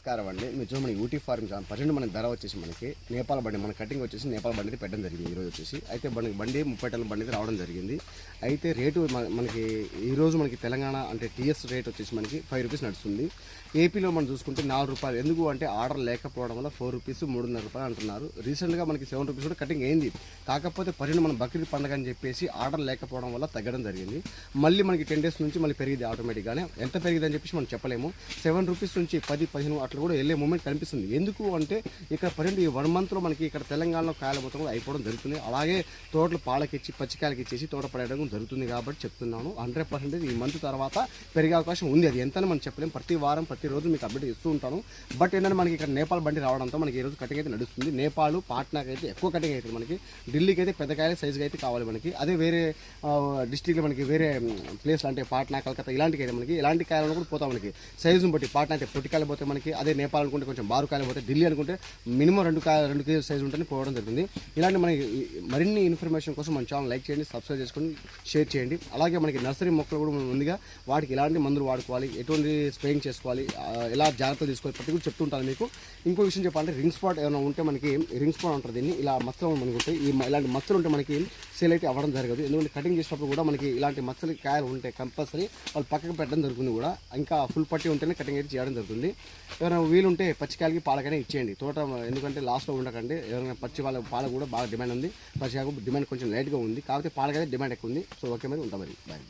నమస్కారం అండి. మీరు చూడండి మన యూటీ ఫార్మ్ ప్రజెంట్ మన ధర వచ్చేసి మనకి నేపాల్ బండి మన కటింగ్ వచ్చేసి నేపాల్ బండి పెట్టడం జరిగింది ఈరోజు వచ్చేసి. అయితే బండి 30 టన్నుల బండి రావడం జరిగింది. అయితే రేటు మనకి ఈరోజు మనకి తెలంగాణ అంటే టీఎస్ రేట్ వచ్చేసి మనకి 5 రూపీస్ నడుస్తుంది. ఏపీలో మనం చూసుకుంటే 4 రూపాయలు. ఎందుకు అంటే ఆర్డర్ లేకపోవడం వల్ల 4 రూపీస్ 3.5 రూపాయలు అంటున్నారు. రీసెంట్గా మనకి 7 రూపీస్ కూడా కటింగ్ అయింది. కాకపోతే ప్రజెంట్ మన బక్రీద్ పండుగ అని చెప్పేసి ఆర్డర్ లేకపోవడం వల్ల తగ్గడం జరిగింది. మళ్ళీ మనకి 10 డేస్ నుంచి మళ్ళీ పెరిగింది ఆటోమేటిక్గానే. ఎంత పెరిగిందని చెప్పేసి మనం చెప్పలేము. 7 రూపీస్ నుంచి 10-15 అట్లా కూడా వెళ్ళే మూమెంట్ కనిపిస్తుంది. ఎందుకు అంటే ఇక్కడ ప్రజెంట్ ఈ 1 మంత్లో మనకి ఇక్కడ తెలంగాణలో కాయల మొత్తం కూడా అయిపోవడం జరుగుతుంది. అలాగే తోటలు పాలకిచ్చి పచ్చికాయలకి ఇచ్చేసి తోట పడేయడం జరుగుతుంది. కాబట్టి చెప్తున్నాను 100% ఈ మంత్ తర్వాత పెరిగే అవకాశం ఉంది. అది ఎంతని మనం చెప్పలేము. ప్రతి వారం ప్రతిరోజు మీకు అప్డేట్ ఇస్తూ ఉంటాను. బట్ ఏంటంటే మనకి ఇక్కడ నేపాల్ బండి రావడంతో మనకి ఈరోజు కటింగ్ అయితే నడుస్తుంది. నేపాల్ పాట్నాకి అయితే ఎక్కువ కటింగ్ అవుతుంది. మనకి ఢిల్లీకి అయితే పెద్ద కాయలు సైజుగా అయితే కావాలి మనకి. అదే వేరే డిస్టిక్లో మనకి వేరే ప్లేస్లు అంటే పాట్నా కలకత్తా ఇలాంటికి అయితే మనకి ఇలాంటి కాయలను కూడా పోతాం మనకి సైజుని బట్టి. పాట్నా అయితే పొట్టికాయలు పోతే మనకి, అదే నేపాల్ అనుకుంటే కొంచెం బారుకాయలు పోతే, ఢిల్లీ అనుకుంటే మినిమం 2 కేజీల సైజు ఉంటేనే పోవడం జరుగుతుంది. ఇలాంటి మనకి మరిన్ని ఇన్ఫర్మేషన్ కోసం మన ఛానల్ లైక్ చేయండి, సబ్స్క్రైబ్ చేసుకొని షేర్ చేయండి. అలాగే మనకి నర్సరీ మొక్కలు కూడా ముందుగా వాటికి ఎలాంటి మందులు వాడుకోవాలి, ఎటువంటి స్ప్రేయింగ్ చేసుకోవాలి, ఎలా జాగ్రత్తలు తీసుకోవాలి ప్రతి కూడా చెప్తుంటాను మీకు. ఇంకో విషయం చెప్పాలంటే రింగ్ స్పాట్ ఏమైనా ఉంటే మనకి రింగ్ స్పాట్ అంటారు దీన్ని. ఇలా మచ్చలు మనకి ఉంటాయి. ఇలాంటి మచ్చలు ఉంటే మనకి సేల్ అయితే అవ్వడం జరగదు. ఎందుకంటే కటింగ్ చేసినప్పుడు కూడా మనకి ఇలాంటి మచ్చలు కాయలు ఉంటే కంపల్సరీ వాళ్ళు పక్కకు పెట్టడం జరుగుతుంది కూడా. ఇంకా ఫుల్ పట్టి ఉంటేనే కటింగ్ అయితే చేయడం జరుగుతుంది. ఎవరైనా వీలుంటే పచ్చికాయలకి పాలకైనా ఇచ్చేయండి తోట. ఎందుకంటే లాస్ట్లో ఉండకండి. ఎవరైనా పచ్చి పాల కూడా బాగా డిమాండ్ ఉంది. పచ్చికాయకు డిమాండ్ కొంచెం లైట్గా ఉంది. కాకపోతే పాలకైతే డిమాండ్ ఎక్కువ ఉంది. సో ఓకే మరి ఉంటాం మరి బాయ్.